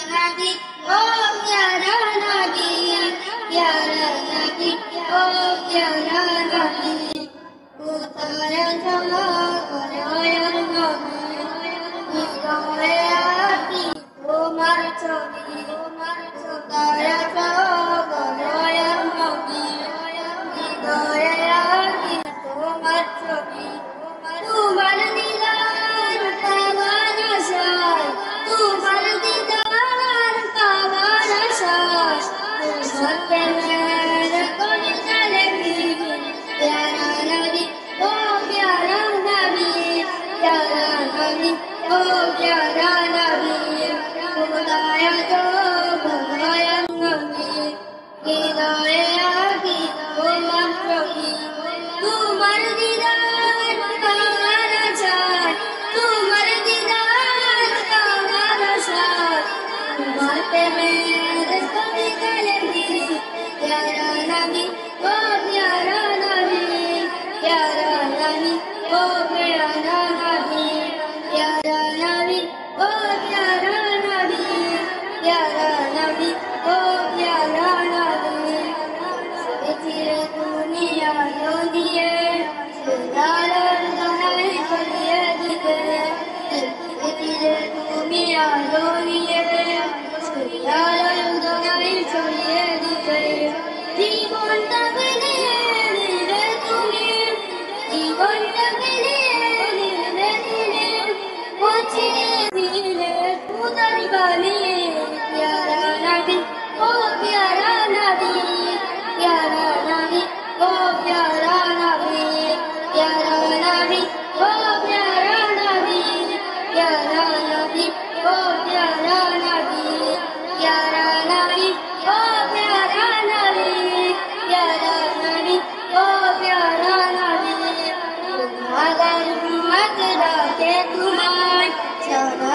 नबी ओ प्यारा नबी प्यारा नबी ओ प्यारा नबी कोথায় চলো কোথায় নবী হৃদয়ে আকি তোমার ছবি কোথায় চলো কোথায় নবী হৃদয়ে আকি তোমার ছবি তোমার দিদার পাওয়ার আশায় তোমার দিদার পাওয়ার আশায় তোমার প্রেমের কবিতা লেখি প্যারা নবী ও প্যারা নবী প্যারা নবী ও প্যারা নবী কোথায় তো কোথায় নবী হৃদয়ে আকি তোমার ছবি তোমার দিদার পাওয়ার আশায় তোমার দিদার পাওয়ার আশায় তোমার প্রেমের কবিতা লেখি প্যারা নবী ও প্যারা নবী প্যারা নবী ও প্যারা নবী প্যারা নবী ও প্যারা নবী প্যারা নবী ও প্যারা নবী চিরে তুমি আলো দিয়ে লালার দোহাই ছড়িয়ে দিতে চিরে তুমি আলো দিয়ে লালার দোহাই ছড়িয়ে দিতে জীবনটা পেলে দিলে তুমি জীবনটা পেলে দিলে তুমি পৌঁছিয়ে দিলে তোমার বাণী প্যারা নবী ও প্যারা নবী प्यारा नबी ओ प्यारा नबी प्यारा नबी ओ प्यारा नबी प्यारा नबी ओ प्यारा नबी प्यारा नबी ओ प्यारा नबी प्यारा नबी ओ प्यारा नबी अगर उम्मत राखे तुम्हार